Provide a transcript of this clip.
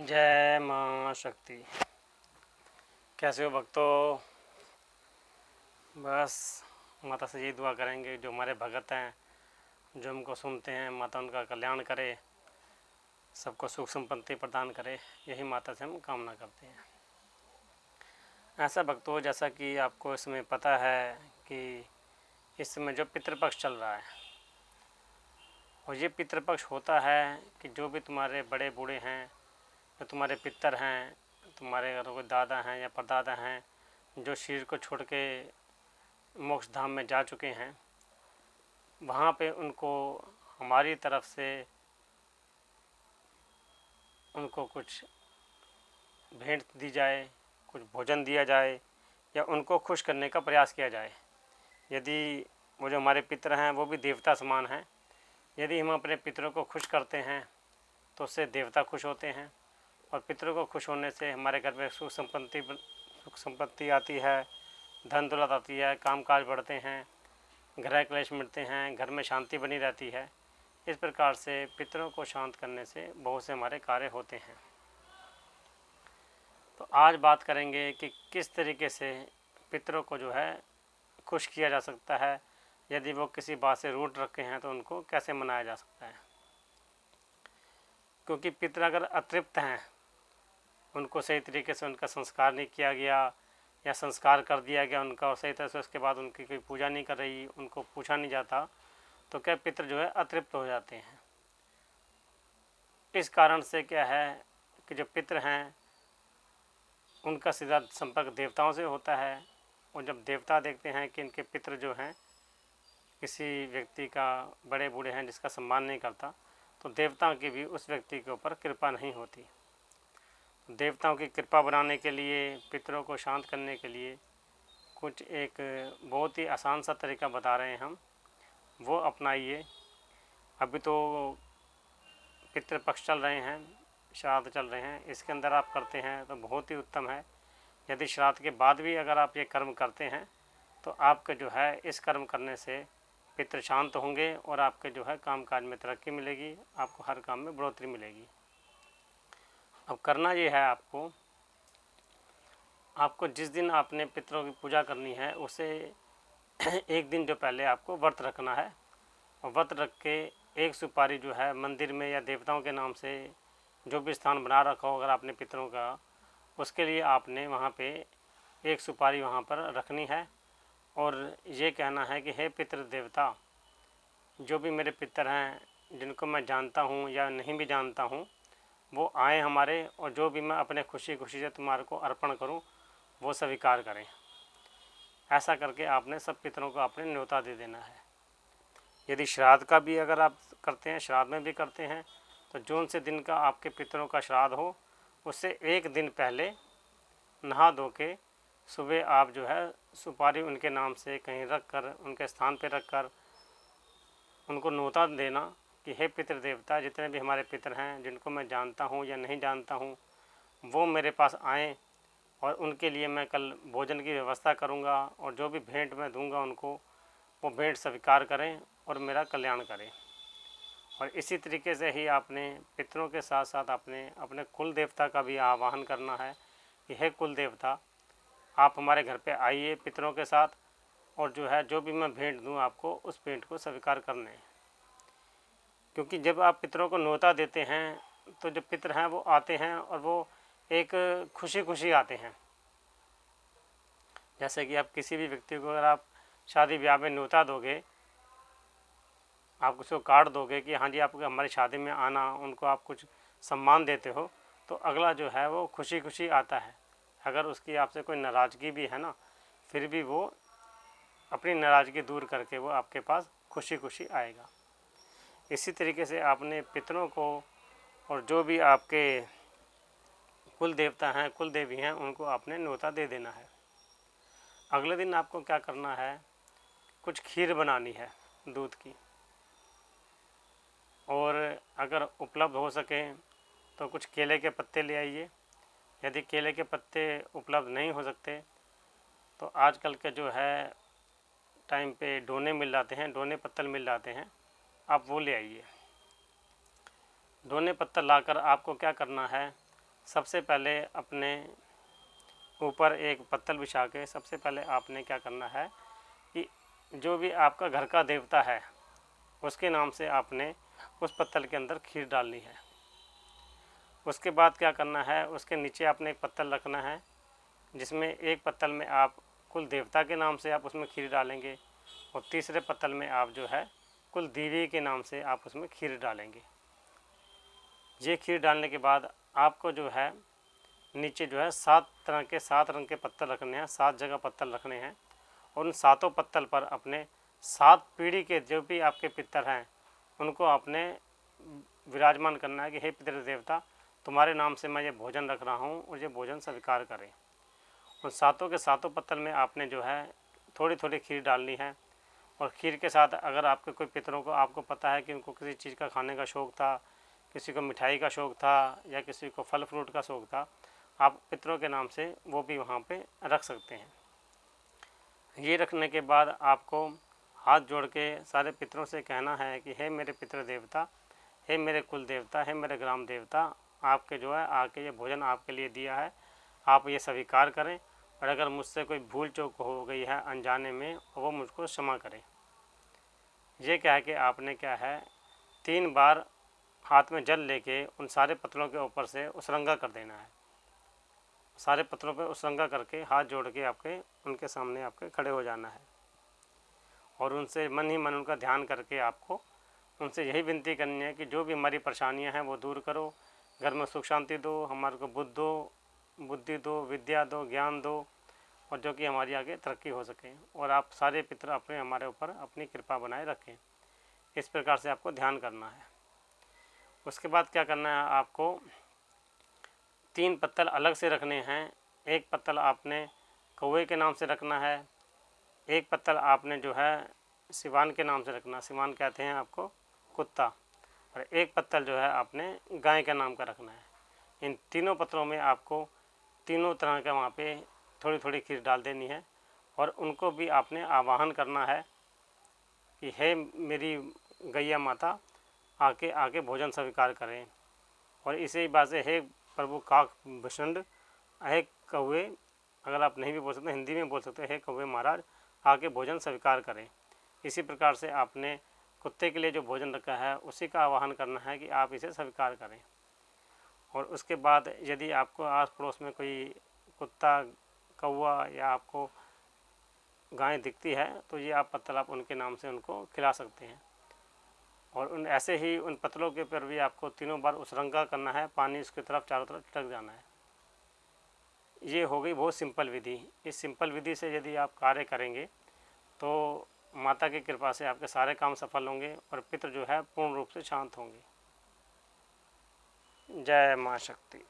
जय माँ शक्ति। कैसे हो भक्तों? बस माता से यही दुआ करेंगे, जो हमारे भगत हैं, जो हमको सुनते हैं, माता उनका कल्याण करे, सबको सुख संपत्ति प्रदान करे। यही माता से हम कामना करते हैं। ऐसा भक्तों, जैसा कि आपको इसमें पता है कि इस समय जो पितृपक्ष चल रहा है, और ये पितृपक्ष होता है कि जो भी तुम्हारे बड़े बूढ़े हैं, जो तुम्हारे पितर हैं, तुम्हारे घरों के दादा हैं या परदादा हैं, जो शरीर को छोड़ के मोक्ष धाम में जा चुके हैं, वहाँ पे उनको हमारी तरफ से उनको कुछ भेंट दी जाए, कुछ भोजन दिया जाए, या उनको खुश करने का प्रयास किया जाए। यदि वो जो हमारे पितर हैं वो भी देवता समान हैं, यदि हम अपने पितरों को खुश करते हैं तो उससे देवता खुश होते हैं, और पितरों को खुश होने से हमारे घर में सुख संपत्ति आती है, धन दौलत आती है, कामकाज बढ़ते हैं, गृह क्लेश मिटते हैं, घर में शांति बनी रहती है। इस प्रकार से पितरों को शांत करने से बहुत से हमारे कार्य होते हैं। तो आज बात करेंगे कि किस तरीके से पितरों को जो है खुश किया जा सकता है। यदि वो किसी बात से रूठ रखे हैं तो उनको कैसे मनाया जा सकता है। क्योंकि पितर अगर अतृप्त हैं, उनको सही तरीके से उनका संस्कार नहीं किया गया, या संस्कार कर दिया गया उनका और सही तरह से उसके बाद उनकी कोई पूजा नहीं कर रही, उनको पूछा नहीं जाता, तो क्या पितर जो है अतृप्त हो जाते हैं। इस कारण से क्या है कि जो पितर हैं उनका सीधा संपर्क देवताओं से होता है, और जब देवता देखते हैं कि इनके पितर जो हैं किसी व्यक्ति का बड़े बूढ़े हैं जिसका सम्मान नहीं करता, तो देवताओं की भी उस व्यक्ति के ऊपर कृपा नहीं होती। देवताओं की कृपा बनाने के लिए, पितरों को शांत करने के लिए कुछ एक बहुत ही आसान सा तरीका बता रहे हैं हम, वो अपनाइए। अभी तो पितृपक्ष चल रहे हैं, श्राद्ध चल रहे हैं, इसके अंदर आप करते हैं तो बहुत ही उत्तम है। यदि श्राद्ध के बाद भी अगर आप ये कर्म करते हैं तो आपके जो है इस कर्म करने से पितृ शांत होंगे, और आपके जो है कामकाज में तरक्की मिलेगी, आपको हर काम में बढ़ोतरी मिलेगी। अब करना ये है, आपको जिस दिन आपने पितरों की पूजा करनी है उसे एक दिन जो पहले आपको व्रत रखना है, और व्रत रख के एक सुपारी जो है मंदिर में या देवताओं के नाम से जो भी स्थान बना रखा हो अगर आपने पितरों का, उसके लिए आपने वहाँ पे एक सुपारी वहाँ पर रखनी है, और ये कहना है कि हे पितृ देवता, जो भी मेरे पितर हैं जिनको मैं जानता हूँ या नहीं भी जानता हूँ, वो आए हमारे, और जो भी मैं अपने खुशी खुशी से तुम्हारे को अर्पण करूँ वो स्वीकार करें। ऐसा करके आपने सब पितरों को आपने न्योता दे देना है। यदि श्राद्ध का भी अगर आप करते हैं, श्राद्ध में भी करते हैं, तो जौन से दिन का आपके पितरों का श्राद्ध हो उससे एक दिन पहले नहा धो के सुबह आप जो है सुपारी उनके नाम से कहीं रख कर, उनके स्थान पर रख कर उनको न्योता देना कि हे पितृ देवता, जितने भी हमारे पितर हैं जिनको मैं जानता हूँ या नहीं जानता हूँ, वो मेरे पास आएँ, और उनके लिए मैं कल भोजन की व्यवस्था करूँगा, और जो भी भेंट मैं दूँगा उनको वो भेंट स्वीकार करें और मेरा कल्याण करें। और इसी तरीके से ही आपने पितरों के साथ साथ अपने कुल देवता का भी आवाहन करना है कि हे कुल देवता, आप हमारे घर पे आइए पितरों के साथ, और जो है जो भी मैं भेंट दूँ आपको उस भेंट को स्वीकार करने। क्योंकि जब आप पितरों को न्योता देते हैं तो जो पितर हैं वो आते हैं, और वो एक खुशी खुशी आते हैं। जैसे कि आप किसी भी व्यक्ति को अगर आप शादी ब्याह में न्योता दोगे, आप उसको कार्ड दोगे कि हाँ जी आपको हमारी शादी में आना, उनको आप कुछ सम्मान देते हो, तो अगला जो है वो खुशी खुशी आता है। अगर उसकी आपसे कोई नाराज़गी भी है ना, फिर भी वो अपनी नाराज़गी दूर करके वो आपके पास खुशी खुशी आएगा। इसी तरीके से आपने पितरों को और जो भी आपके कुल देवता हैं, कुल देवी हैं, उनको आपने न्योता दे देना है। अगले दिन आपको क्या करना है, कुछ खीर बनानी है दूध की, और अगर उपलब्ध हो सके तो कुछ केले के पत्ते ले आइए। यदि केले के पत्ते उपलब्ध नहीं हो सकते तो आजकल के जो है टाइम पे डोने मिल जाते हैं, डोने पत्तल मिल जाते हैं, आप वो ले आइए। डोने पत्तल लाकर आपको क्या करना है, सबसे पहले अपने ऊपर एक पत्तल बिछा के सबसे पहले आपने क्या करना है कि जो भी आपका घर का देवता है उसके नाम से आपने उस पत्तल के अंदर खीर डालनी है। उसके बाद क्या करना है, उसके नीचे आपने एक पत्तल रखना है जिसमें एक पत्तल में आप कुल देवता के नाम से आप उसमें खीर डालेंगे और तीसरे पत्तल में आप जो है कुल देवी के नाम से आप उसमें खीर डालेंगे। ये खीर डालने के बाद आपको जो है नीचे जो है 7 रंग के पत्तल रखने हैं, 7 जगह पत्तल रखने हैं और उन 7 पत्तल पर अपने 7 पीढ़ी के जो भी आपके पितर हैं उनको आपने विराजमान करना है कि हे पितृ देवता, तुम्हारे नाम से मैं ये भोजन रख रहा हूँ और ये भोजन स्वीकार करें। उन 7 के 7 पत्तल में आपने जो है थोड़ी थोड़ी खीर डालनी है और खीर के साथ अगर आपके कोई पितरों को आपको पता है कि उनको किसी चीज़ का खाने का शौक़ था, किसी को मिठाई का शौक़ था या किसी को फल फ्रूट का शौक़ था, आप पितरों के नाम से वो भी वहाँ पे रख सकते हैं। ये रखने के बाद आपको हाथ जोड़ के सारे पितरों से कहना है कि हे मेरे पितृ देवता, हे मेरे कुल देवता, हे मेरे ग्राम देवता, आपके जो है आके ये भोजन आपके लिए दिया है, आप ये स्वीकार करें और अगर मुझसे कोई भूल चूक हो गई है अनजाने में वो मुझको क्षमा करें। ये कह के आपने क्या है 3 बार हाथ में जल लेके उन सारे पत्तलों के ऊपर से उसरंगा कर देना है। सारे पत्तलों पे उसरंगा करके हाथ जोड़ के आपके उनके सामने आपके खड़े हो जाना है और उनसे मन ही मन उनका ध्यान करके आपको उनसे यही विनती करनी है कि जो भी हमारी परेशानियां हैं वो दूर करो, घर में सुख शांति दो, हमारे को बुद्धि दो, विद्या दो, ज्ञान दो और जो कि हमारी आगे तरक्की हो सके और आप सारे पितर अपने हमारे ऊपर अपनी कृपा बनाए रखें। इस प्रकार से आपको ध्यान करना है। उसके बाद क्या करना है, आपको 3 पत्तल अलग से रखने हैं। एक पत्तल आपने कौवे के नाम से रखना है, एक पत्तल आपने जो है सिवान के नाम से रखना, सिवान कहते हैं आपको कुत्ता, और एक पत्तल जो है आपने गाय के नाम का रखना है। इन तीनों पत्तलों में आपको तीनों तरह का वहाँ पे थोड़ी थोड़ी खीर डाल देनी है और उनको भी आपने आवाहन करना है कि हे मेरी गैया माता, आके आके भोजन स्वीकार करें। और इसी बात से हे प्रभु काक भुषंड, हे कौवे, अगर आप नहीं भी बोल सकते हिंदी में बोल सकते हे कौवे महाराज, आके भोजन स्वीकार करें। इसी प्रकार से आपने कुत्ते के लिए जो भोजन रखा है उसी का आवाहन करना है कि आप इसे स्वीकार करें। और उसके बाद यदि आपको आस पड़ोस में कोई कुत्ता, कौवा या आपको गाय दिखती है तो ये आप पत्तल आप उनके नाम से उनको खिला सकते हैं। और उन ऐसे ही उन पत्तलों के ऊपर भी आपको 3 बार उसरंगा करना है, पानी उसकी तरफ चारों तरफ छिटक जाना है। ये हो गई बहुत सिंपल विधि। इस सिंपल विधि से यदि आप कार्य करेंगे तो माता की कृपा से आपके सारे काम सफल होंगे और पितृ जो है पूर्ण रूप से शांत होंगे। जय माँ शक्ति।